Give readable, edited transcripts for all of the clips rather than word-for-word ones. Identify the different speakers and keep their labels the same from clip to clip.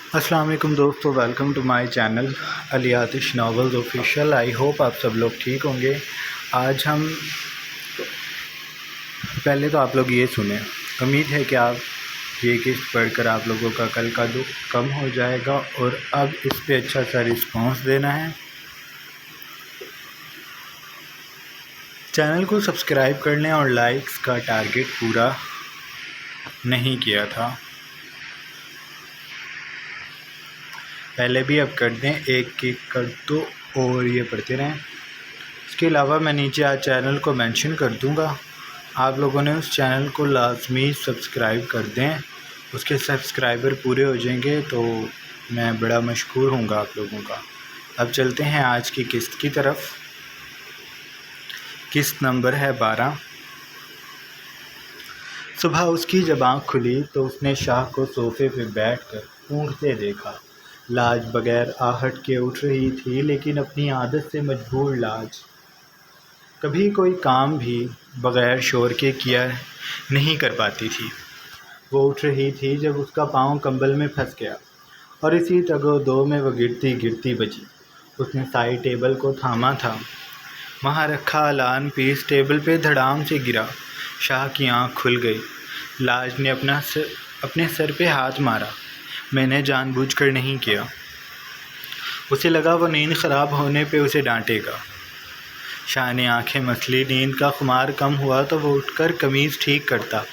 Speaker 1: अस्सलाम वालेकुम दोस्तों, welcome to my channel Ali Atish novels official. I hope आप सब लोग ठीक होंगे। आज हम पहले तो आप लोग ये सुने, उम्मीद है कि आप ये किस्त पढ़कर आप लोगों का कल का दुख कम हो जाएगा और अब इस पे अच्छा सा रिस्पांस देना है। चैनल को सब्सक्राइब करने और लाइक्स का टारगेट पूरा नहीं किया था, पहले भी अब कर दें, एक एक कर दो और ये पढ़ते रहें। इसके अलावा मैं नीचे आज चैनल को मेंशन कर दूंगा, आप लोगों ने उस चैनल को लाजमी सब्सक्राइब कर दें। उसके सब्सक्राइबर पूरे हो जाएंगे तो मैं बड़ा मशकूर हूँगा आप लोगों का। अब चलते हैं आज की किस्त की तरफ। किस्त नंबर है 12। सुबह उसकी जब आँख खुली तो उसने शाह को सोफ़े पे बैठकर ऊँघते देखा। लाज बगैर आहट के उठ रही थी, लेकिन अपनी आदत से मजबूर लाज कभी कोई काम भी बग़ैर शोर के किया नहीं कर पाती थी। वो उठ रही थी जब उसका पाँव कंबल में फंस गया और इसी तगो-दो में वो गिरती गिरती बची। उसने साइड टेबल को थामा था, वहाँ रखा अलान पीस टेबल पे धड़ाम से गिरा। शाह की आँख खुल गई। लाज ने अपने सर पे हाथ मारा। मैंने जानबूझकर नहीं किया। उसे लगा वो नींद ख़राब होने पे उसे डांटेगा। शाह ने आंखें मसली। नींद का खुमार कम हुआ तो वो उठकर कमीज़ ठीक करता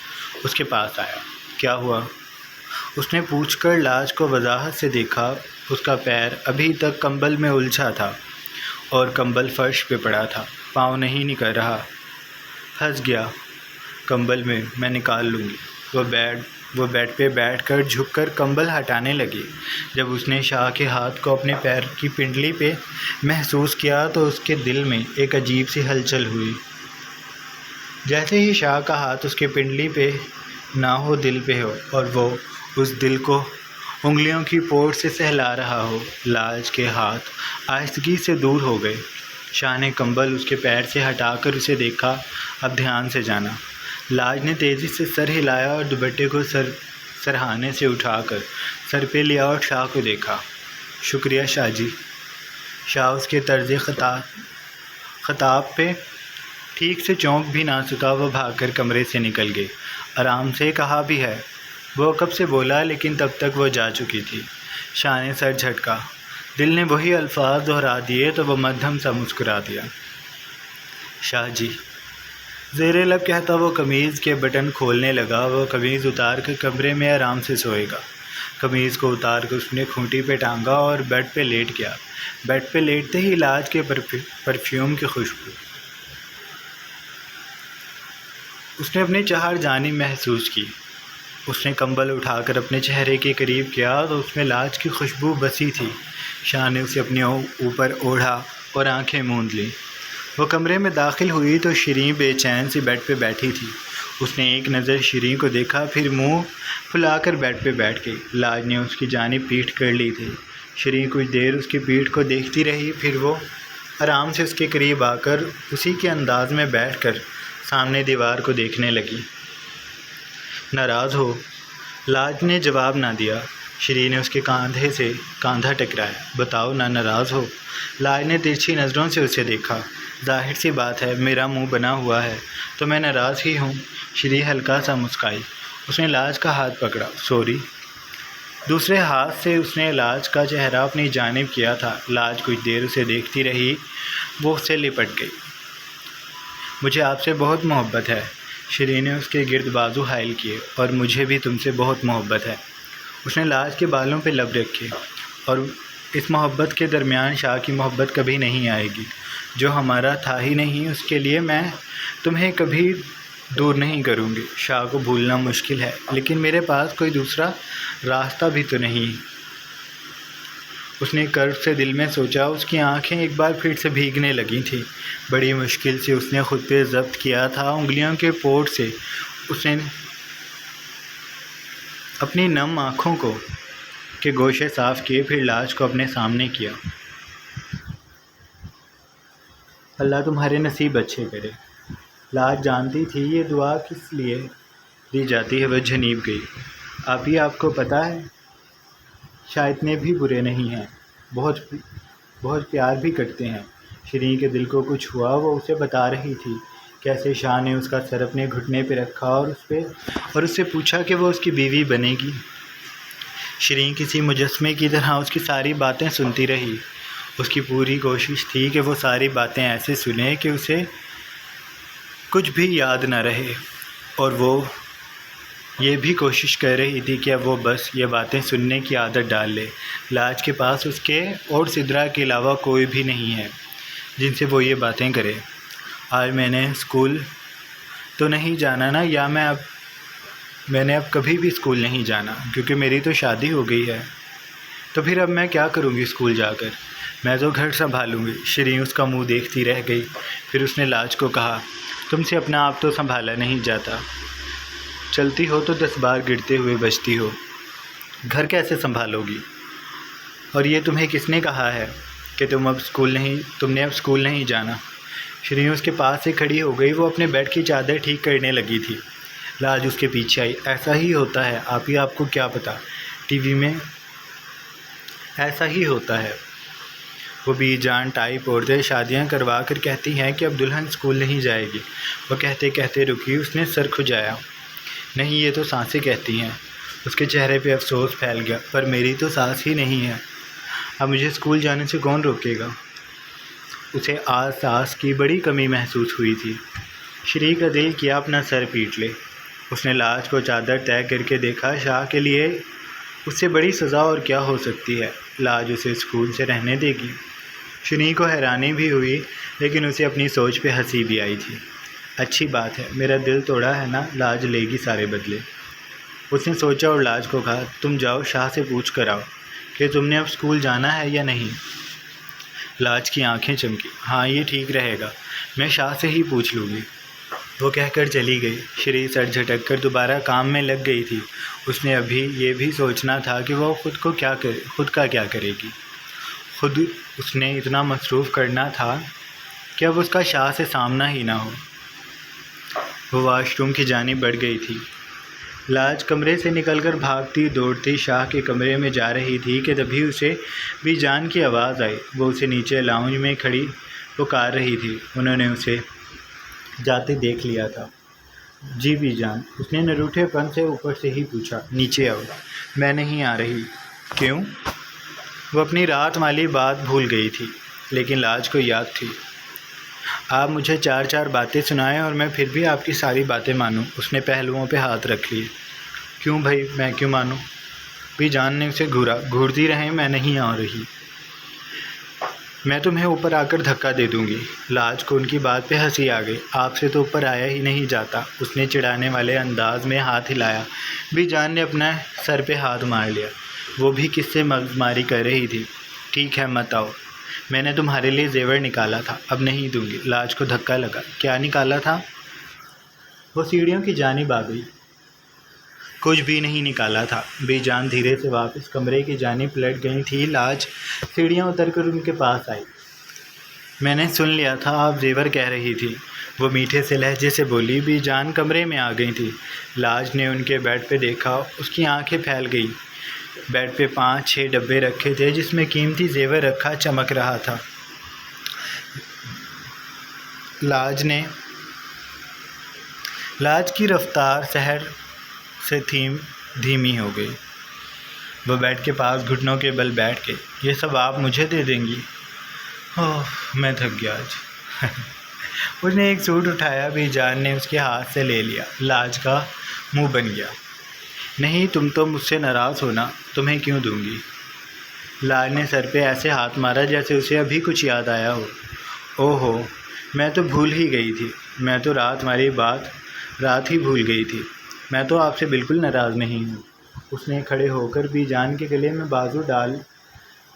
Speaker 1: उसके पास आया। क्या हुआ? उसने पूछकर लाज को वजाहत से देखा। उसका पैर अभी तक कंबल में उलझा था और कंबल फर्श पे पड़ा था। पाँव नहीं निकल रहा। फंस गया कंबल में, मैं निकाल लूँगी। वो बेड पे बैठकर झुककर कंबल हटाने लगी। जब उसने शाह के हाथ को अपने पैर की पिंडली पे महसूस किया तो उसके दिल में एक अजीब सी हलचल हुई, जैसे ही शाह का हाथ उसके पिंडली पे ना हो दिल पे हो और वो उस दिल को उंगलियों की पोर से सहला रहा हो। लाज के हाथ आहिस्तगी से दूर हो गए। शाह ने कंबल उसके पैर से हटाकर उसे देखा। अब ध्यान से जाना। लाज ने तेज़ी से सर हिलाया और दुपट्टे को सरहाने से उठाकर सर पे लिया और शाह को देखा। शुक्रिया शाह जी। शाह उसके तर्ज खताब पे ठीक से चौंक भी ना सका। वो भागकर कमरे से निकल गई। आराम से कहा भी है, वो कब से बोला, लेकिन तब तक वो जा चुकी थी। शाह ने सर झटका। दिल ने वही अल्फाज दोहरा दिए तो वह मध्यम सा मुस्कुरा दिया। शाह जी। ज़ेरे लब कहता वो कमीज़ के बटन खोलने लगा। वो कमीज़ उतार कर कमरे में आराम से सोएगा। कमीज़ को उतार कर उसने खूंटी पे टांगा और बेड पे लेट गया। बेड पे लेटते ही लाज के परफ्यूम की खुशबू उसने अपने चार जानी महसूस की। उसने कंबल उठाकर अपने चेहरे के करीब किया तो उसमें लाज की खुशबू बसी थी। शाह ने उसे अपने ऊपर ओढ़ा और आंखें मूंद लीं। वो कमरे में दाखिल हुई तो शिरीं बेचैन सी बेड पे बैठी थी। उसने एक नज़र शिरीं को देखा, फिर मुंह फुलाकर बेड पे बैठ गई। लाज ने उसकी जानिब पीठ कर ली थी। शिरीं कुछ देर उसकी पीठ को देखती रही, फिर वो आराम से उसके करीब आकर उसी के अंदाज में बैठकर सामने दीवार को देखने लगी। नाराज़ हो? लाज ने जवाब ना दिया। शिरीं ने उसके कांधे से कांधा टकराया। बताओ ना, नाराज़ हो? लाज ने तिरछी नज़रों से उसे देखा। जाहिर सी बात है, मेरा मुंह बना हुआ है तो मैं नाराज़ ही हूँ। शिरीं हल्का सा मुस्काई। उसने लाज का हाथ पकड़ा। सॉरी। दूसरे हाथ से उसने लाज का चेहरा अपनी जानिब किया था। लाज कुछ देर उसे देखती रही, वो उससे लिपट गई। मुझे आपसे बहुत मोहब्बत है। शिरीं ने उसके गिर्द बाजू हाइल किए। और मुझे भी तुमसे बहुत मोहब्बत है। उसने लाज के बालों पे लब रखे। और इस मोहब्बत के दरमियान शाह की मोहब्बत कभी नहीं आएगी। जो हमारा था ही नहीं, उसके लिए मैं तुम्हें कभी दूर नहीं करूँगी। शाह को भूलना मुश्किल है, लेकिन मेरे पास कोई दूसरा रास्ता भी तो नहीं। उसने कर्व से दिल में सोचा। उसकी आंखें एक बार फिर से भीगने लगी थीं। बड़ी मुश्किल से उसने खुद पे ज़ब्त किया था। उंगलियों के पोर से उसने अपनी नम आँखों के गोशे साफ़ किए, फिर लाज को अपने सामने किया। अल्लाह तुम्हारे नसीब अच्छे करे। लाज जानती थी ये दुआ किस लिए दी जाती है। वह झनीब गई। आपको पता है, शायद इतने भी बुरे नहीं हैं, बहुत बहुत प्यार भी करते हैं। श्री के दिल को कुछ हुआ, वो उसे बता रही थी कैसे शाह ने उसका सर अपने घुटने पे रखा और उससे पूछा कि वो उसकी बीवी बनेगी। श्री किसी मुजस्मे की तरह उसकी सारी बातें सुनती रही। उसकी पूरी कोशिश थी कि वो सारी बातें ऐसे सुने कि उसे कुछ भी याद न रहे, और वो ये भी कोशिश कर रही थी कि अब वो बस ये बातें सुनने की आदत डाल ले। लाज के पास उसके और सिद्रा के अलावा कोई भी नहीं है जिनसे वो ये बातें करे। आज मैंने स्कूल तो नहीं जाना ना, या मैंने अब कभी भी स्कूल नहीं जाना, क्योंकि मेरी तो शादी हो गई है। तो फिर अब मैं क्या करूँगी स्कूल जाकर? मैं तो घर संभालूँगी। श्री उसका मुंह देखती रह गई। फिर उसने लाज को कहा, तुमसे अपना आप तो संभाला नहीं जाता। चलती हो तो 10 बार गिरते हुए बचती हो, घर कैसे संभालोगी? और ये तुम्हें किसने कहा है कि तुमने अब स्कूल नहीं जाना? श्री उसके पास से खड़ी हो गई। वो अपने बेड की चादर ठीक करने लगी थी। लाज उसके पीछे आई। ऐसा ही होता है, आपको क्या पता, टीवी में ऐसा ही होता है। वो बीजान टाइप औरतें शादियां करवा कर कहती हैं कि अब दुल्हन स्कूल नहीं जाएगी। वो कहते कहते रुकी। उसने सर खुजाया। नहीं, ये तो सांसें कहती हैं। उसके चेहरे पे अफसोस फैल गया। पर मेरी तो सांस ही नहीं है। अब मुझे स्कूल जाने से कौन रोकेगा? उसे आज सांस की बड़ी कमी महसूस हुई थी। श्री का दिल किया अपना सर पीट ले। उसने लाज को चादर तय करके देखा। शाह के लिए उससे बड़ी सज़ा और क्या हो सकती है? लाज उसे स्कूल से रहने देगी? श्री को हैरानी भी हुई, लेकिन उसे अपनी सोच पे हंसी भी आई थी। अच्छी बात है, मेरा दिल तोड़ा है ना, लाज लेगी सारे बदले। उसने सोचा और लाज को कहा, तुम जाओ शाह से पूछ कर आओ कि तुमने अब स्कूल जाना है या नहीं। लाज की आंखें चमकी। हाँ, ये ठीक रहेगा, मैं शाह से ही पूछ लूँगी। वो कहकर चली गई। श्री सर झटक कर दोबारा काम में लग गई थी। उसने अभी ये भी सोचना था कि वो खुद का क्या करेगी। खुद उसने इतना मसरूफ़ करना था कि अब उसका शाह से सामना ही ना हो। वो वॉशरूम की जानिब बढ़ गई थी। लाज कमरे से निकलकर भागती दौड़ती शाह के कमरे में जा रही थी कि तभी उसे बीजान की आवाज़ आई। वो उसे नीचे लाउंज में खड़ी पुकार रही थी। उन्होंने उसे जाते देख लिया था। जी बीजान, उसने नरूठेपन से ऊपर से ही पूछा। नीचे आओ। मैं नहीं आ रही। क्यों? वो अपनी रात वाली बात भूल गई थी, लेकिन लाज को याद थी। आप मुझे 4 बातें सुनाएं और मैं फिर भी आपकी सारी बातें मानूं। उसने पहलुओं पे हाथ रख लिए। क्यों भाई, मैं क्यों मानूं? बीजान ने उसे घूरती रहे। मैं नहीं आ रही। मैं तुम्हें ऊपर आकर धक्का दे दूंगी। लाज को उनकी बात पे हंसी आ गई। आपसे तो ऊपर आया ही नहीं जाता। उसने चिढ़ाने वाले अंदाज में हाथ हिलाया। बीजान ने अपना सर पे हाथ मार लिया। वो भी किससे मगजमारी कर रही थी। ठीक है, मत आओ। मैंने तुम्हारे लिए जेवर निकाला था, अब नहीं दूंगी। लाज को धक्का लगा। क्या निकाला था? वो सीढ़ियों की जानिब आ गई। कुछ भी नहीं निकाला था। बेजान धीरे से वापस कमरे की जानिब पलट गई थी। लाज सीढ़ियाँ उतरकर उनके पास आई। मैंने सुन लिया था, आप जेवर कह रही थी। वो मीठे से लहजे से बोली। बेजान कमरे में आ गई थी। लाज ने उनके बेड पे देखा। उसकी आंखें फैल गई। बेड पे 5-6 डब्बे रखे थे जिसमें कीमती जेवर रखा चमक रहा था। लाज की रफ्तार शहर से धीमी हो गई। वो बेड के पास घुटनों के बल बैठ गई। ये सब आप मुझे दे देंगी? ओह, मैं थक गया आज। उसने एक सूट उठाया। बेजान ने उसके हाथ से ले लिया। लाज का मुंह बन गया। नहीं, तुम तो मुझसे नाराज़ हो ना, तुम्हें क्यों दूंगी? लाज ने सर पे ऐसे हाथ मारा जैसे उसे अभी कुछ याद आया हो। ओहो, मैं तो भूल ही गई थी। मैं तो रात ही भूल गई थी। मैं तो आपसे बिल्कुल नाराज़ नहीं हूँ। उसने खड़े होकर बीजान के गले में बाजू डाल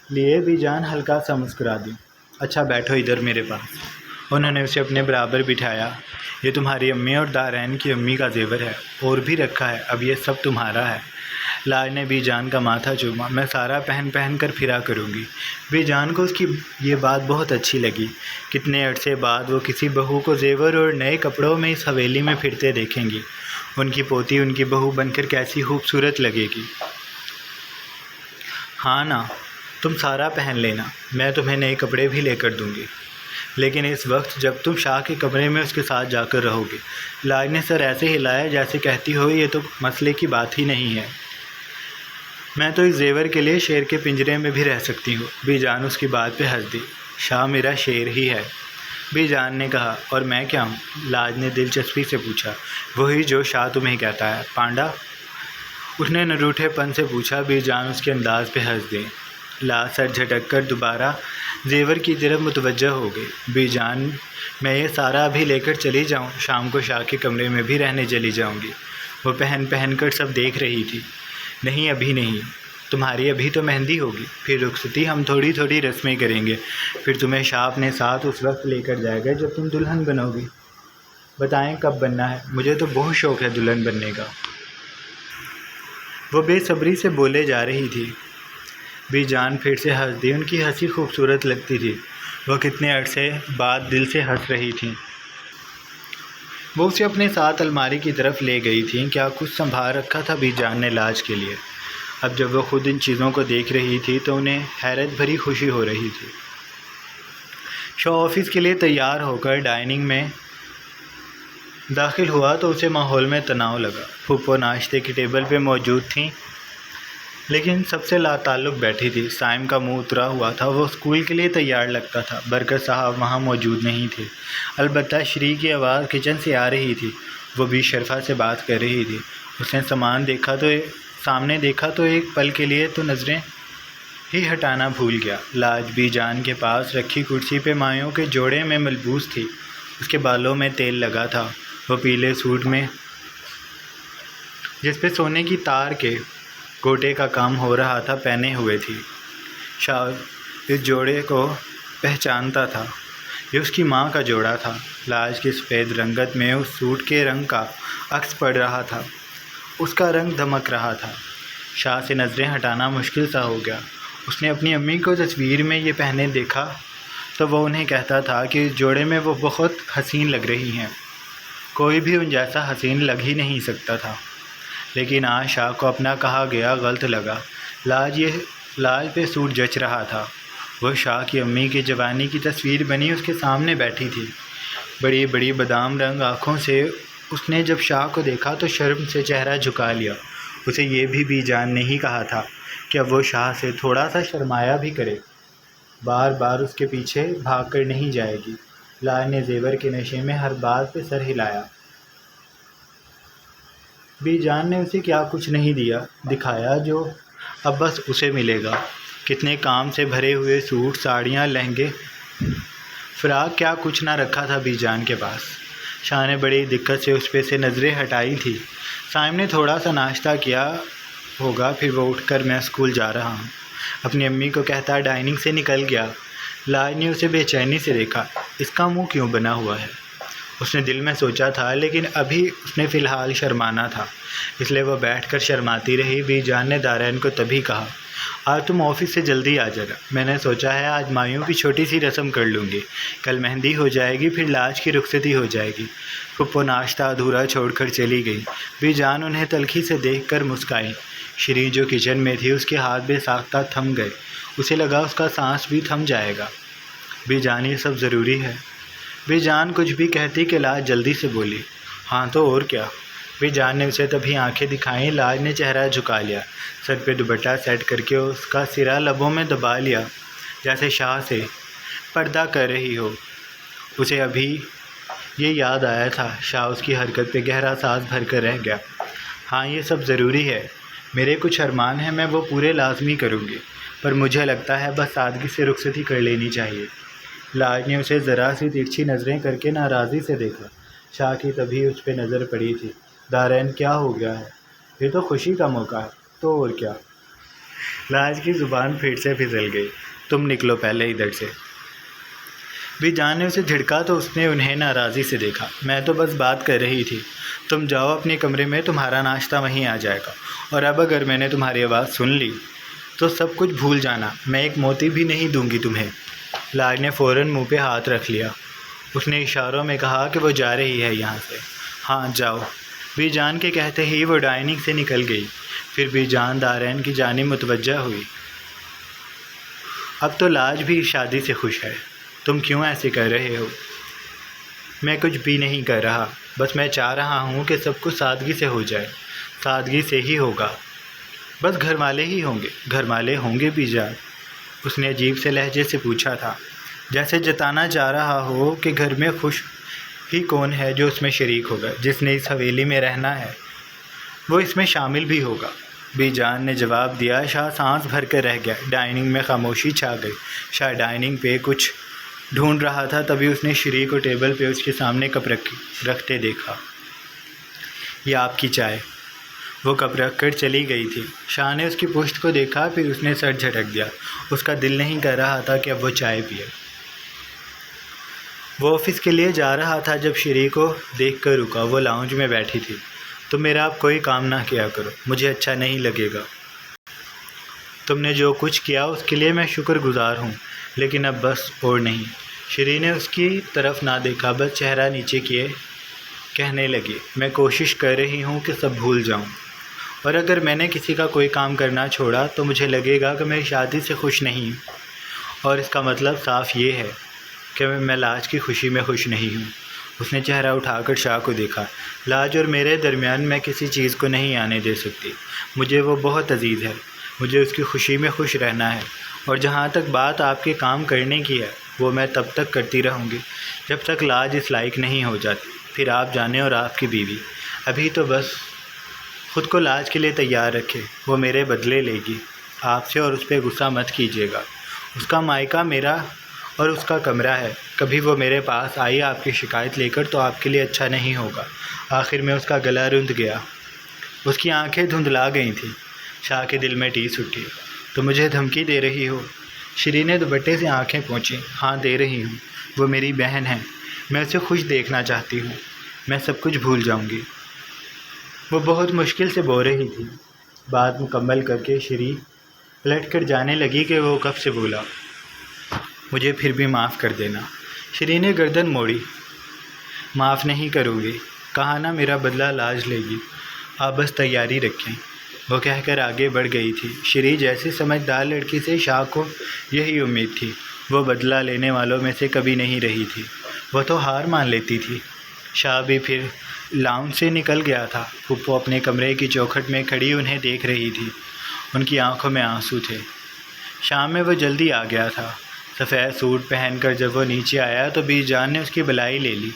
Speaker 1: लिए। बीजान हल्का सा मुस्कुरा दी। अच्छा, बैठो इधर मेरे पास। उन्होंने उसे अपने बराबर बिठाया। ये तुम्हारी अम्मी और दारैन की अम्मी का जेवर है, और भी रखा है। अब ये सब तुम्हारा है। लाज ने बीजान का माथा चूमा। मैं सारा पहन कर फिरा करूँगी। बीजान को उसकी ये बात बहुत अच्छी लगी। कितने अरसे बाद वो किसी बहू को जेवर और नए कपड़ों में इस हवेली में फिरते देखेंगी। उनकी पोती उनकी बहू बनकर कैसी खूबसूरत लगेगी। हाँ ना, तुम सारा पहन लेना, मैं तुम्हें नए कपड़े भी लेकर दूंगी, लेकिन इस वक्त जब तुम शाह के कमरे में उसके साथ जाकर रहोगे। लाज ने सर ऐसे हिलाया जैसे कहती हो ये तो मसले की बात ही नहीं है। मैं तो इस जेवर के लिए शेर के पिंजरे में भी रह सकती हूँ। बीजान उसकी बात पे हंस दी। शाह मेरा शेर ही है, बीजान ने कहा। और मैं क्या हूँ? लाज ने दिलचस्पी से पूछा। वही जो शाह तुम्हें कहता है, पांडा, उसने नरूठेपन से पूछा। बीजान उसके अंदाज पे हंस दी। लाज सर झटक कर दोबारा जेवर की तरफ मुतवज्जह हो गई। बीजान, मैं ये सारा अभी लेकर चली जाऊँ? शाम को शाह के कमरे में भी रहने चली जाऊँगी। वो पहन कर सब देख रही थी। नहीं, अभी नहीं, तुम्हारी अभी तो मेहंदी होगी, फिर रुखसती, हम थोड़ी थोड़ी रस्में करेंगे, फिर तुम्हें शाह अपने साथ उस वक्त लेकर जाएगा जब तुम दुल्हन बनोगी। बताएं कब बनना है? मुझे तो बहुत शौक़ है दुल्हन बनने का। वो बेसब्री से बोले जा रही थी। बीजान फिर से हंस दी। उनकी हंसी खूबसूरत लगती थी। वह कितने अरसे बाद दिल से हंस रही थी। वो उसे अपने साथ अलमारी की तरफ ले गई थी। क्या कुछ संभाल रखा था बीजान ने लाज के लिए। अब जब वह खुद इन चीज़ों को देख रही थी तो उन्हें हैरत भरी खुशी हो रही थी। शो ऑफिस के लिए तैयार होकर डाइनिंग में दाखिल हुआ तो उसे माहौल में तनाव लगा। फूफो नाश्ते की टेबल पे मौजूद थीं, लेकिन सबसे लाताल्लुक़ बैठी थी। साइम का मुंह उतरा हुआ था। वो स्कूल के लिए तैयार लगता था। बरकत साहब वहाँ मौजूद नहीं थे। अलबत्ता श्री की आवाज़ किचन से आ रही थी। वो भी शरफा से बात कर रही थी। उसने सामने देखा तो एक पल के लिए तो नज़रें ही हटाना भूल गया। लाज बीजान के पास रखी कुर्सी पे मायों के जोड़े में मलबूस थी। उसके बालों में तेल लगा था। वो पीले सूट में जिस पे सोने की तार के गोटे का काम हो रहा था पहने हुए थी। शाह इस जोड़े को पहचानता था। ये उसकी माँ का जोड़ा था। लाज की सफ़ेद रंगत में उस सूट के रंग का अक्स पड़ रहा था। उसका रंग धमक रहा था। शाह से नज़रें हटाना मुश्किल सा हो गया। उसने अपनी अम्मी को तस्वीर में ये पहने देखा तो वो उन्हें कहता था कि इस जोड़े में वो बहुत हसीन लग रही हैं। कोई भी उन जैसा हसीन लग ही नहीं सकता था। लेकिन आज शाह को अपना कहा गया गलत लगा। लाज पे सूट जच रहा था। वह शाह की अम्मी की जवानी की तस्वीर बनी उसके सामने बैठी थी। बड़ी बड़ी बादाम रंग आँखों से उसने जब शाह को देखा तो शर्म से चेहरा झुका लिया। उसे ये भी बीजान ने ही कहा था कि अब वो शाह से थोड़ा सा शर्माया भी करे, बार बार उसके पीछे भाग कर नहीं जाएगी। लाज ने जेवर के नशे में हर बात पे सर हिलाया। बीजान ने उसे क्या कुछ नहीं दिखाया जो अब बस उसे मिलेगा। कितने काम से भरे हुए सूट, साड़ियाँ, लहंगे, फ़्राक, क्या कुछ ना रखा था बीजान के पास। शाह ने बड़ी दिक्कत से उस पे से नज़रें हटाई थी। साइम ने थोड़ा सा नाश्ता किया होगा, फिर वो उठकर मैं स्कूल जा रहा हूँ अपनी अम्मी को कहता डाइनिंग से निकल गया। लाज ने उसे बेचैनी से देखा। इसका मुंह क्यों बना हुआ है? उसने दिल में सोचा था, लेकिन अभी उसने फ़िलहाल शर्माना था, इसलिए वह बैठकर शर्माती रही। बीजान ने दारैन को तभी कहा, आज तुम ऑफ़िस से जल्दी आ जाना। मैंने सोचा है आज मायूं की छोटी सी रस्म कर लूँगी। कल मेहंदी हो जाएगी, फिर लाज की रुखसती हो जाएगी। फुप्पो नाश्ता अधूरा छोड़कर चली गई। बीजान उन्हें तल्खी से देखकर मुस्काई। श्री जो किचन में थी उसके हाथ बेसाख्ता थम गए। उसे लगा उसका सांस भी थम जाएगा। बीजान, ये सब ज़रूरी है? बीजान कुछ भी कहती कि लाज जल्दी से बोली, हाँ तो और क्या। बीजान ने उसे तभी आंखें दिखाई। लाज ने चेहरा झुका लिया। सर पे दुपट्टा सेट करके उसका सिरा लबों में दबा लिया, जैसे शाह से पर्दा कर रही हो। उसे अभी ये याद आया था। शाह उसकी हरकत पे गहरा सांस भर कर रह गया। हाँ, ये सब ज़रूरी है। मेरे कुछ अरमान हैं, मैं वो पूरे लाजमी करूँगी, पर मुझे लगता है बस सादगी से रुखसती कर लेनी चाहिए। लाज ने उसे ज़रा सी तिरछी नज़रें करके नाराज़ी से देखा। शाह की तभी उस पर नज़र पड़ी थी। दारैन, क्या हो गया है? ये तो खुशी का मौका है। तो और क्या? लाज की ज़ुबान फिर से फिसल गई। तुम निकलो पहले इधर से। बीजान ने उसे झिड़का तो उसने उन्हें नाराज़ी से देखा। मैं तो बस बात कर रही थी। तुम जाओ अपने कमरे में, तुम्हारा नाश्ता वहीं आ जाएगा। और अब अगर मैंने तुम्हारी आवाज़ सुन ली तो सब कुछ भूल जाना। मैं एक मोती भी नहीं दूंगी तुम्हें। लाज ने फ़ौरन मुंह पे हाथ रख लिया। उसने इशारों में कहा कि वो जा रही है यहाँ से। हाँ जाओ। बीजान के कहते ही वो डाइनिंग से निकल गई। फिर बीजान दारैन की जानिब मुतवज्जा हुई। अब तो लाज भी शादी से खुश है। तुम क्यों ऐसे कर रहे हो? मैं कुछ भी नहीं कर रहा, बस मैं चाह रहा हूँ कि सब कुछ सादगी से हो जाए। सादगी से ही होगा। बस घर वाले ही होंगे। घर वाले होंगे भी जान, उसने अजीब से लहजे से पूछा था, जैसे जताना चाह रहा हो कि घर में खुश ही कौन है जो उसमें शरीक होगा। जिसने इस हवेली में रहना है वो इसमें शामिल भी होगा। बीजान ने जवाब दिया। शाह सांस भर कर रह गया। डाइनिंग में खामोशी छा गई। शाह डाइनिंग पे कुछ ढूंढ रहा था, तभी उसने शरीक को टेबल पे उसके सामने कप रखते देखा। यह आपकी चाय। वो कप रख कर चली गई थी। शाह ने उसकी पुश्त को देखा, फिर उसने सर झटक दिया। उसका दिल नहीं कर रहा था कि अब वो चाय पिए। वो ऑफिस के लिए जा रहा था जब शरी को देख कर रुका। वो लाउंज में बैठी थी। तो मेरा आप कोई काम ना किया करो, मुझे अच्छा नहीं लगेगा। तुमने जो कुछ किया उसके लिए मैं शुक्रगुजार हूँ, लेकिन अब बस और नहीं। शरी ने उसकी तरफ ना देखा, बस चेहरा नीचे किए कहने लगी, मैं कोशिश कर रही हूँ कि सब भूल जाऊँ, और अगर मैंने किसी का कोई काम करना छोड़ा तो मुझे लगेगा कि मैं शादी से खुश नहीं हूँ, और इसका मतलब साफ़ ये है कि मैं लाज की खुशी में खुश नहीं हूँ। उसने चेहरा उठाकर शाह को देखा। लाज और मेरे दरमियान मैं किसी चीज़ को नहीं आने दे सकती। मुझे वो बहुत अजीज़ है। मुझे उसकी खुशी में खुश रहना है, और जहाँ तक बात आपके काम करने की है वो मैं तब तक करती रहूँगी जब तक लाज इस लायक नहीं हो जाती। फिर आप जाने और आपकी बीवी। अभी तो बस ख़ुद को लाज के लिए तैयार रखे। वो मेरे बदले लेगी आपसे, और उस पर गुस्सा मत कीजिएगा। उसका मायका मेरा और उसका कमरा है। कभी वो मेरे पास आई आपकी शिकायत लेकर तो आपके लिए अच्छा नहीं होगा। आखिर में उसका गला रुंध गया। उसकी आंखें धुंधला गई थीं। शाह के दिल में टीस उठी। तो मुझे धमकी दे रही हो? श्री ने दुपट्टे से आंखें पोंछी। हाँ, दे रही हूँ। वो मेरी बहन है। मैं उसे खुश देखना चाहती हूँ। मैं सब कुछ भूल जाऊँगी। वो बहुत मुश्किल से बोल रही थी। बात मुकम्मल करके श्री पलट कर जाने लगी कि वो कब से बोला, मुझे फिर भी माफ़ कर देना। श्री ने गर्दन मोड़ी। माफ़ नहीं करोगे? कहा ना मेरा बदला लाज लेगी। आप बस तैयारी रखें। वो कहकर आगे बढ़ गई थी। श्री जैसी समझदार लड़की से शाह को यही उम्मीद थी। वो बदला लेने वालों में से कभी नहीं रही थी। वो तो हार मान लेती थी। शाह भी फिर लाउंज से निकल गया था। पुप्पो अपने कमरे की चौखट में खड़ी उन्हें देख रही थी। उनकी आंखों में आंसू थे। शाम में वो जल्दी आ गया था। सफ़ेद सूट पहनकर जब वो नीचे आया तो बीजान ने उसकी बलाई ले ली।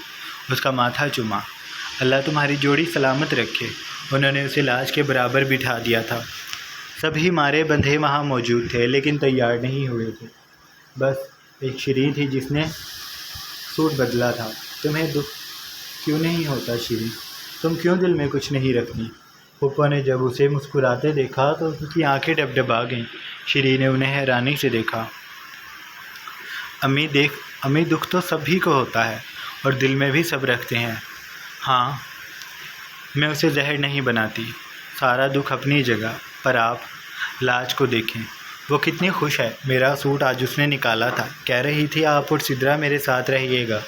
Speaker 1: उसका माथा चूमा। अल्लाह तुम्हारी जोड़ी सलामत रखे। उन्होंने उसे लाज के बराबर बिठा दिया था। सभी मारे बंधे वहाँ मौजूद थे, लेकिन तैयार नहीं हुए थे। बस एक श्री थी जिसने सूट बदला था। तुम्हें दुख क्यों नहीं होता श्री? तुम क्यों दिल में कुछ नहीं रखती? पुप्पो ने जब उसे मुस्कुराते देखा तो उसकी आंखें डबडबा गईं। श्री ने उन्हें हैरानी से देखा। अम्मी दुख तो सभी को होता है, और दिल में भी सब रखते हैं। हाँ, मैं उसे जहर नहीं बनाती। सारा दुख अपनी जगह। पर आप लाज को देखें, वो कितनी खुश है। मेरा सूट आज उसने निकाला था। कह रही थी आप और सिद्रा मेरे साथ रहिएगा,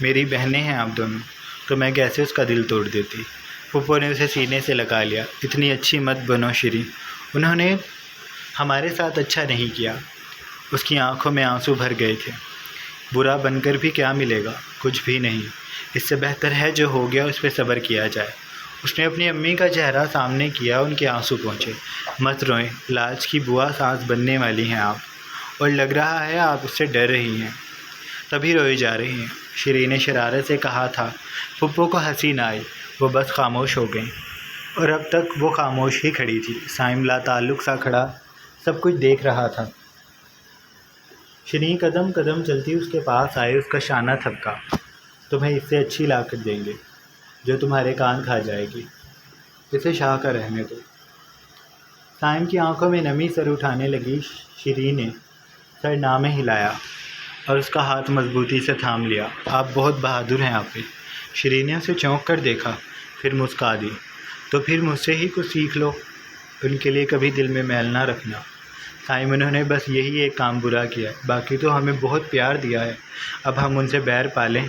Speaker 1: मेरी बहनें हैं आप दोनों। तो मैं कैसे उसका दिल तोड़ देती। पुप्पो ने उसे सीने से लगा लिया। इतनी अच्छी मत बनो श्री, उन्होंने हमारे साथ अच्छा नहीं किया। उसकी आंखों में आंसू भर गए थे। बुरा बनकर भी क्या मिलेगा? कुछ भी नहीं। इससे बेहतर है जो हो गया उस पर सब्र किया जाए। उसने अपनी अम्मी का चेहरा सामने किया। उनके आंसू पहुँचे। मत रोएं, लाज की बुआ सांस बनने वाली हैं आप, और लग रहा है आप उससे डर रही हैं, तभी रोई जा रही हैं। श्री ने शरारत से कहा था। पुप्पो को हंसी न आई। वो बस खामोश हो गई, और अब तक वो खामोश ही खड़ी थी। साइम लाताल्लुक़ सा खड़ा सब कुछ देख रहा था। श्री कदम कदम चलती उसके पास आए। उसका शाना थपका। तुम्हें इससे अच्छी लाकर देंगे जो तुम्हारे कान खा जाएगी। इसे शाह का रहने दो। साइम की आंखों में नमी सर उठाने लगी। श्री ने सर नामे हिलाया और उसका हाथ मजबूती से थाम लिया। आप बहुत बहादुर हैं आपे। श्री ने उसे चौंक कर देखा, फिर मुस्का दी। तो फिर मुझसे ही कुछ सीख लो। उनके लिए कभी दिल में मैल ना रखना। साइम, उन्होंने बस यही एक काम बुरा किया है, बाकी तो हमें बहुत प्यार दिया है। अब हम उनसे बैर पालें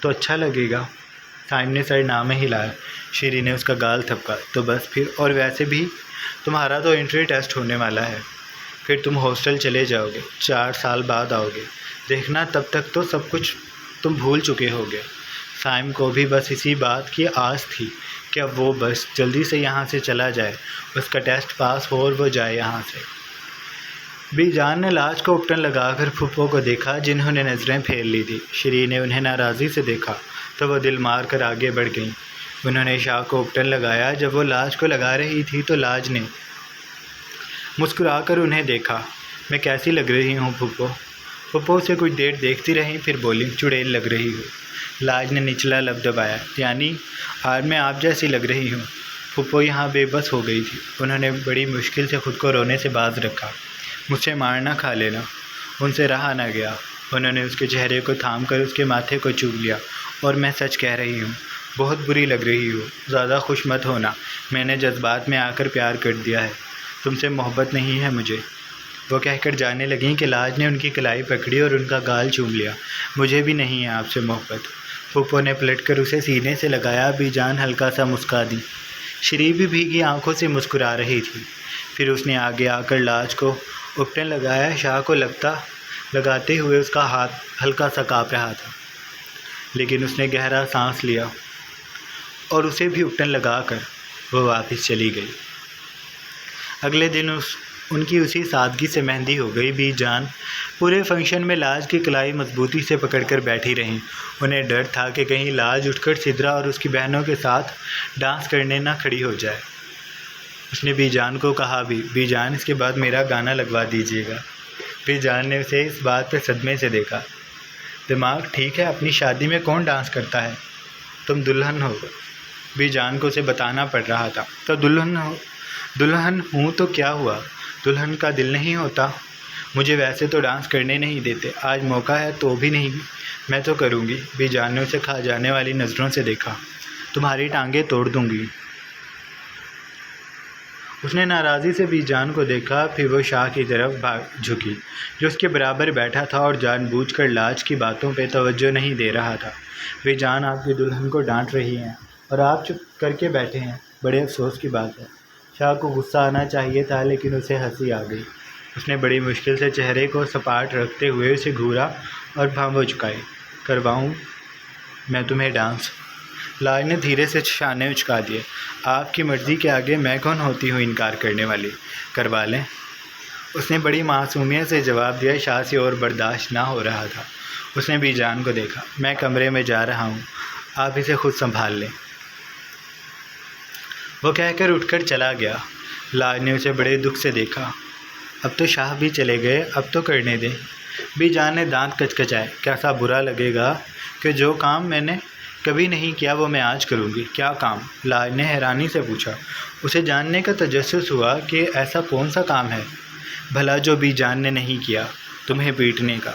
Speaker 1: तो अच्छा लगेगा। साइम ने सर नामे हिलाया। श्री ने उसका गाल थपका। तो बस फिर, और वैसे भी तुम्हारा तो एंट्री टेस्ट होने वाला है। फिर तुम हॉस्टल चले जाओगे, 4 साल बाद आओगे, देखना तब तक तो सब कुछ तुम भूल चुके होगे। साइम को भी बस इसी बात की आस थी कि अब वो बस जल्दी से यहाँ से चला जाए, उसका टेस्ट पास हो और वो जाए यहाँ से। बीजान ने लाज को उपटन लगाकर फूफो को देखा, जिन्होंने नज़रें फेर ली थी। श्री ने उन्हें नाराज़ी से देखा तो वो दिल मार कर आगे बढ़ गईं। उन्होंने शाह को उपटन लगाया। जब वो लाज को लगा रही थी तो लाज ने मुस्कुराकर उन्हें देखा। मैं कैसी लग रही हूँ फूफो? फूफो उसे कुछ देर देखती रहीं, फिर बोली, चुड़ैल लग रही हो। लाज ने निचला लब दबाया। यानी आज मैं आप जैसी लग रही हूँ। फूफो यहाँ बेबस हो गई थी। उन्होंने बड़ी मुश्किल से खुद को रोने से बाज रखा। मुझसे मार ना खा लेना। उनसे रहा ना गया। उन्होंने उसके चेहरे को थाम कर उसके माथे को चूम लिया। और मैं सच कह रही हूँ, बहुत बुरी लग रही हो। ज़्यादा खुश मत होना, मैंने जज्बात में आकर प्यार कर दिया है। तुमसे मोहब्बत नहीं है मुझे। वो कहकर जाने लगीं कि लाज ने उनकी कलाई पकड़ी और उनका गाल चूम लिया। मुझे भी नहीं है आपसे मोहब्बत। फूफो ने पलटकर उसे सीने से लगाया। बीजान हल्का सा मुस्का दी। श्री भी भीगी आंखों से मुस्कुरा रही थी। फिर उसने आगे आकर लाज को उपटन लगाया। शाह को लगाते हुए उसका हाथ हल्का सा काँप रहा था, लेकिन उसने गहरा सांस लिया और उसे भी उपटन लगाकर वो वापस चली गई। अगले दिन उनकी उसी सादगी से मेहंदी हो गई। बीजान पूरे फंक्शन में लाज की कलाई मजबूती से पकड़कर बैठी रहीं। उन्हें डर था कि कहीं लाज उठकर सिद्रा और उसकी बहनों के साथ डांस करने ना खड़ी हो जाए। उसने बीजान को कहा भी, बीजान इसके बाद मेरा गाना लगवा दीजिएगा। बीजान ने उसे इस बात पर सदमे से देखा। दिमाग ठीक है? अपनी शादी में कौन डांस करता है? तुम दुल्हन हो। बीजान को उसे बताना पड़ रहा था। तो दुल्हन हूँ तो क्या हुआ? दुल्हन का दिल नहीं होता? मुझे वैसे तो डांस करने नहीं देते, आज मौका है तो भी नहीं, मैं तो करूँगी। बीजान ने उसे खा जाने वाली नज़रों से देखा। तुम्हारी टांगें तोड़ दूँगी। उसने नाराज़ी से बीजान को देखा। फिर वो शाह की तरफ भाग झुकी, जो उसके बराबर बैठा था और जानबूझकर लाज की बातों पे तवज्जो नहीं दे रहा था। बीजान आपकी दुल्हन को डांट रही हैं और आप चुप करके बैठे हैं, बड़े अफसोस की बात है। शाह को गुस्सा आना चाहिए था, लेकिन उसे हंसी आ गई। उसने बड़ी मुश्किल से चेहरे को सपाट रखते हुए उसे घूरा और भौं झुकाई। करवाऊँ मैं तुम्हें डांस? लाज ने धीरे से शाने उचका दिए। आपकी मर्ज़ी के आगे मैं कौन होती हूँ इनकार करने वाली? करवा लें। उसने बड़ी मासूमियत से जवाब दिया। शाह से और बर्दाश्त ना हो रहा था। उसने बीजान को देखा। मैं कमरे में जा रहा हूँ, आप इसे खुद संभाल लें। वो कहकर उठकर चला गया। लाज ने उसे बड़े दुख से देखा। अब तो शाह भी चले गए, अब तो करने दें। बीजान ने दांत कचकचाए। कैसा बुरा लगेगा कि जो काम मैंने कभी नहीं किया वो मैं आज करूँगी। क्या काम? लाज ने हैरानी से पूछा। उसे जानने का तजस्सुस हुआ कि ऐसा कौन सा काम है भला जो बीजान ने नहीं किया। तुम्हें पीटने का।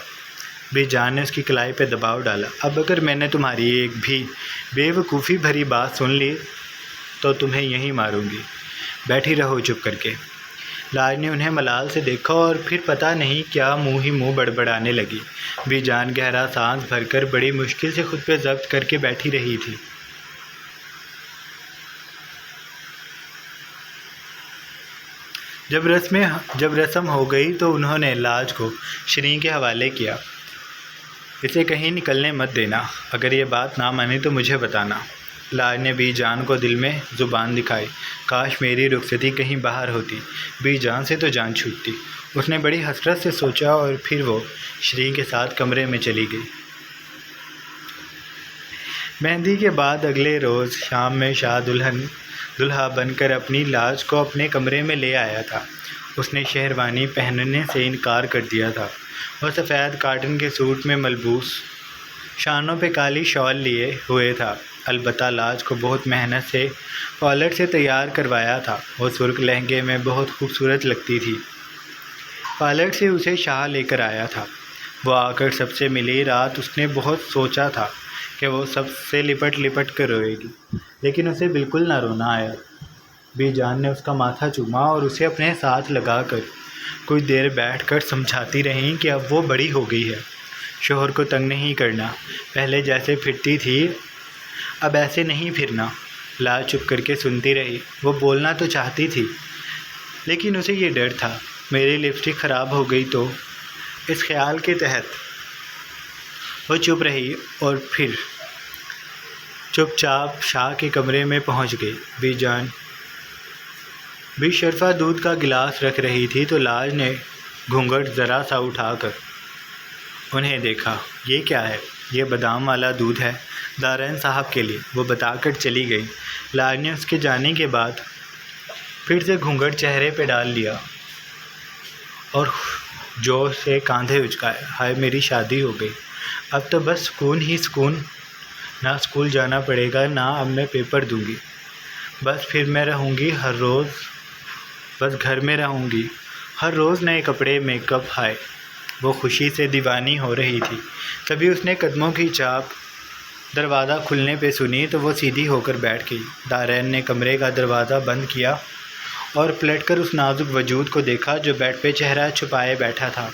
Speaker 1: बीजान ने उसकी कलाई पे दबाव डाला। अब अगर मैंने तुम्हारी एक भी बेवकूफ़ी भरी बात सुन ली तो तुम्हें यहीं मारूंगी। बैठी रहो चुप करके। लाज ने उन्हें मलाल से देखा और फिर पता नहीं क्या मुंह ही मुंह बड़बड़ाने लगी। बीजान गहरा सांस भरकर बड़ी मुश्किल से खुद पे जब्त करके बैठी रही थी। जब रस्म हो गई तो उन्होंने लाज को श्री के हवाले किया। इसे कहीं निकलने मत देना, अगर ये बात ना माने तो मुझे बताना। लाज ने बीजान को दिल में ज़ुबान दिखाई। काश मेरी रुखसती कहीं बाहर होती, बीजान से तो जान छूटती। उसने बड़ी हसरत से सोचा और फिर वो श्री के साथ कमरे में चली गई। मेहंदी के बाद अगले रोज़ शाम में शाह दुल्हा बनकर अपनी लाज को अपने कमरे में ले आया था। उसने शेरवानी पहनने से इनकार कर दिया था। वह सफ़ेद काटन के सूट में मलबूस, शानों पे काली शॉल लिए हुए था। अलबत्ता लाज को बहुत मेहनत से कॉलर से तैयार करवाया था। वो सुर्ख लहंगे में बहुत खूबसूरत लगती थी। पार्लर से उसे शाह लेकर आया था। वो आकर सबसे मिली रात उसने बहुत सोचा था कि वो सबसे लिपट कर रोएगी, लेकिन उसे बिल्कुल ना रोना आया। बीजान ने उसका माथा चूमा और उसे अपने साथ लगाकर कुछ देर बैठकर समझाती रही कि अब वो बड़ी हो गई है, शोहर को तंग नहीं करना। पहले जैसे फिरती थी अब ऐसे नहीं फिरना। लाज चुप करके सुनती रही। वो बोलना तो चाहती थी, लेकिन उसे ये डर था मेरी लिपस्टिक ख़राब हो गई तो। इस ख्याल के तहत वो चुप रही और फिर चुपचाप शाह के कमरे में पहुंच गई। बीजान बेशर्फा दूध का गिलास रख रही थी तो लाज ने घूंघट ज़रा सा उठाकर उन्हें देखा। ये क्या है? ये बादाम वाला दूध है दारैन साहब के लिए, वो बताकर चली गई। लाज ने उसके जाने के बाद फिर से घूंघट चेहरे पे डाल लिया और जोर से कांधे उचकाए। हाय मेरी शादी हो गई, अब तो बस सुकून ही सुकून। ना स्कूल जाना पड़ेगा, ना अब मैं पेपर दूंगी। बस फिर मैं रहूँगी हर रोज़, बस घर में रहूँगी हर रोज़ नए कपड़े, मेकअप। हाय वो खुशी से दीवानी हो रही थी। तभी उसने कदमों की चाप दरवाज़ा खुलने पे सुनी तो वो सीधी होकर बैठ गई। दारैन ने कमरे का दरवाज़ा बंद किया और पलटकर उस नाजुक वजूद को देखा जो बेड पे चेहरा छुपाए बैठा था।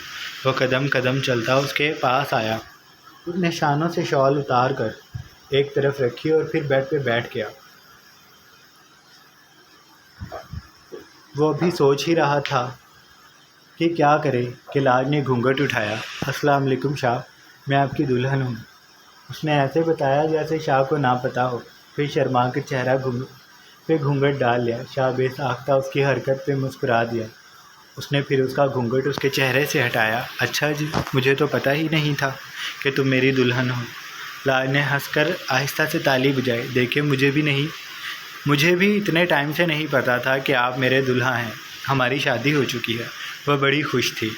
Speaker 1: वो कदम कदम चलता उसके पास आया। उसने शानों से शॉल उतार कर एक तरफ रखी और फिर बेड पे बैठ गया। वो अभी सोच ही रहा था कि क्या करे कि लाज ने घूंघट उठाया। अस्सलाम वालेकुम शाह, मैं आपकी दुल्हन हूँ। उसने ऐसे बताया जैसे शाह को ना पता हो। फिर शर्मा कर चेहरा पे घूंघट डाल लिया। शाह बेसाख्ता उसकी हरकत पे मुस्कुरा दिया। उसने फिर उसका घूंघट उसके चेहरे से हटाया। अच्छा जी, मुझे तो पता ही नहीं था कि तुम मेरी दुल्हन हो। लाज ने हंसकर आहिस्ता से ताली बजाई। देखिए मुझे भी इतने टाइम से नहीं पता था कि आप मेरे दुल्हा हैं। हमारी शादी हो चुकी है। वह बड़ी खुश थी।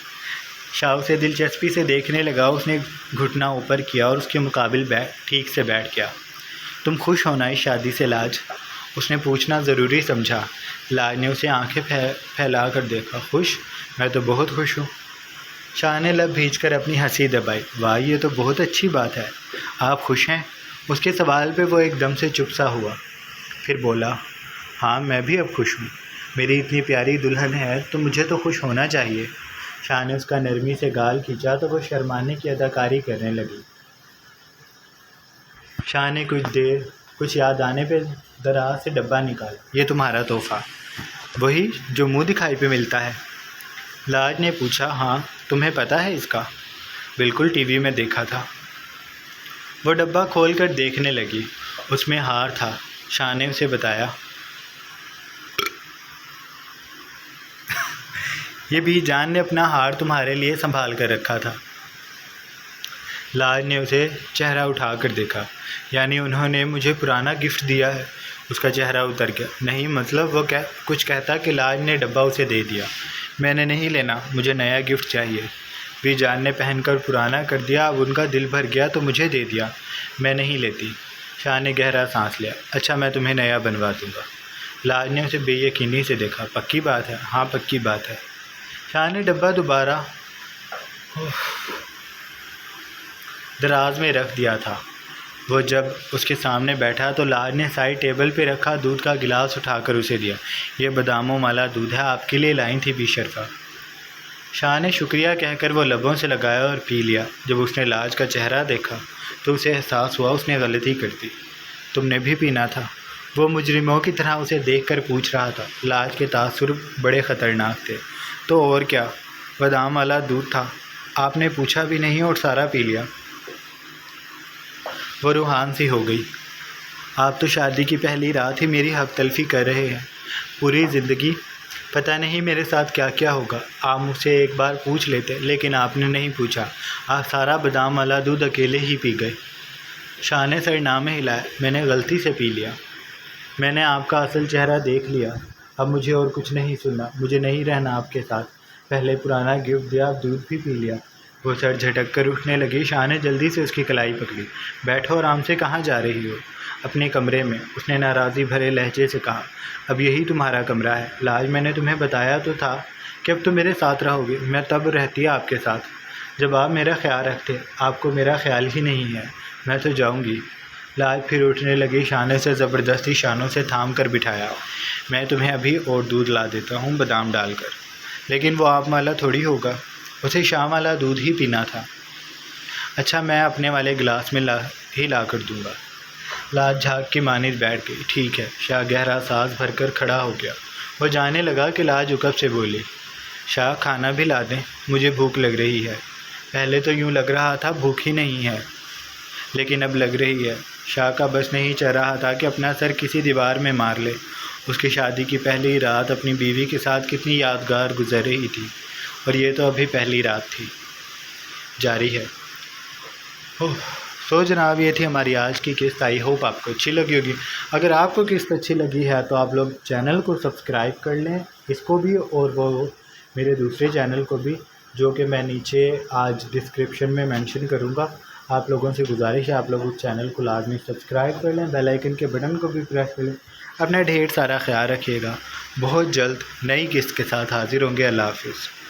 Speaker 1: शाह उसे दिलचस्पी से देखने लगा। उसने घुटना ऊपर किया और उसके मुकाबिल ठीक से बैठ गया। तुम खुश होना इस शादी से लाज? उसने पूछना ज़रूरी समझा। लाज ने उसे आंखें फैला कर देखा। खुश? मैं तो बहुत खुश हूँ। शाह ने लब भींचकर अपनी हंसी दबाई। वाह, ये तो बहुत अच्छी बात है, आप खुश हैं? उसके सवाल पे वो एकदम से चुप सा हुआ। फिर बोला, हाँ मैं भी अब खुश हूँ। मेरी इतनी प्यारी दुल्हन है तो मुझे तो खुश होना चाहिए। शाह ने उसका नरमी से गाल खींचा तो वो शर्माने की अदाकारी करने लगी। शाह ने कुछ याद आने पे दराज से डब्बा निकाला। ये तुम्हारा तोहफ़ा, वही जो मुंह दिखाई पे मिलता है? लाज ने पूछा। हाँ, तुम्हें पता है इसका? बिल्कुल, टीवी में देखा था। वो डब्बा खोलकर देखने लगी। उसमें हार था। शाह ने उसे बताया। ये भी जान ने अपना हार तुम्हारे लिए संभाल कर रखा था। लाज ने उसे चेहरा उठाकर देखा। यानी उन्होंने मुझे पुराना गिफ्ट दिया है? उसका चेहरा उतर गया। नहीं, मतलब वो कुछ कहता कि लाज ने डब्बा उसे दे दिया। मैंने नहीं लेना, मुझे नया गिफ्ट चाहिए। भी जान ने पहनकर पुराना कर दिया। अब उनका दिल भर गया तो मुझे दे दिया। मैं नहीं लेती। शाह ने गहरा सांस लिया। अच्छा, मैं तुम्हें नया बनवा दूँगा। लाज ने उसे बेयकीनी से देखा। पक्की बात है? हाँ पक्की बात है। शाह ने डब्बा दोबारा दराज में रख दिया था। वो जब उसके सामने बैठा तो लाज ने साइड टेबल पे रखा दूध का गिलास उठाकर उसे दिया। ये बादामों वाला दूध है, आपके लिए लाई थी बेशर्फा। शाह ने शुक्रिया कहकर वो लबों से लगाया और पी लिया। जब उसने लाज का चेहरा देखा तो उसे एहसास हुआ उसने गलती कर दी। तुमने भी पीना था? वो मुजरिमों की तरह उसे देखकर पूछ रहा था। लाज के तासुर बड़े ख़तरनाक थे। तो और क्या, बादाम वाला दूध था, आपने पूछा भी नहीं और सारा पी लिया। वो रूहान सी हो गई। आप तो शादी की पहली रात ही मेरी हक तलफी कर रहे हैं। पूरी ज़िंदगी पता नहीं मेरे साथ क्या क्या होगा। आप मुझसे एक बार पूछ लेते, लेकिन आपने नहीं पूछा। आप सारा बादाम वाला दूध अकेले ही पी गए। शाह ने सरनामे हिलाया। मैंने गलती से पी लिया। मैंने आपका असल चेहरा देख लिया। अब मुझे और कुछ नहीं सुनना। मुझे नहीं रहना आपके साथ। पहले पुराना गिफ्ट दिया, अब दूध भी पी लिया। वो सर झटक कर उठने लगी। शाह ने जल्दी से उसकी कलाई पकड़ी। बैठो आराम से, कहाँ जा रही हो? अपने कमरे में, उसने नाराज़ी भरे लहजे से कहा। अब यही तुम्हारा कमरा है। लाज, मैंने तुम्हें बताया तो था कि अब तुम मेरे साथ रहोगे। मैं तब रहती आपके साथ जब आप मेरा ख्याल रखते। आपको मेरा ख्याल ही नहीं है। मैं तो जाऊँगी। लाज फिर उठने लगी। शाह ने उसे ज़बरदस्ती शानों से थाम कर बिठाया। मैं तुम्हें अभी और दूध ला देता हूँ बादाम डालकर। लेकिन वो आप वाला थोड़ी होगा, उसे शाम वाला दूध ही पीना था। अच्छा, मैं अपने वाले गिलास में ला कर दूँगा। लाज झाग की मानिद बैठ गई। ठीक है। शाह गहरा सांस भरकर खड़ा हो गया। वो जानने लगा कि लाज उकब से बोली। शाह खाना भी ला दें, मुझे भूख लग रही है। पहले तो यूँ लग रहा था भूख ही नहीं है, लेकिन अब लग रही है। शाह का बस नहीं चल रहा था कि अपना सर किसी दीवार में मार ले। उसकी शादी की पहली रात अपनी बीवी के साथ कितनी यादगार गुजर रही थी, और ये तो अभी पहली रात थी। जारी है। ओह, सो जनाब, ये थी हमारी आज की किस्त। आई होप आपको अच्छी लगी होगी। अगर आपको किस्त अच्छी लगी है तो आप लोग चैनल को सब्सक्राइब कर लें, इसको भी और वो मेरे दूसरे चैनल को भी, जो कि मैं नीचे आज डिस्क्रिप्शन में मेंशन करूँगा। आप लोगों से गुजारिश है, आप लोग उस चैनल को लाजमी सब्सक्राइब कर लें, बेल आइकन के बटन को भी प्रेस कर लें। अपना ढेर सारा ख्याल रखिएगा। बहुत जल्द नई किस्त के साथ हाज़िर होंगे। अल्लाह हाफ़िज़।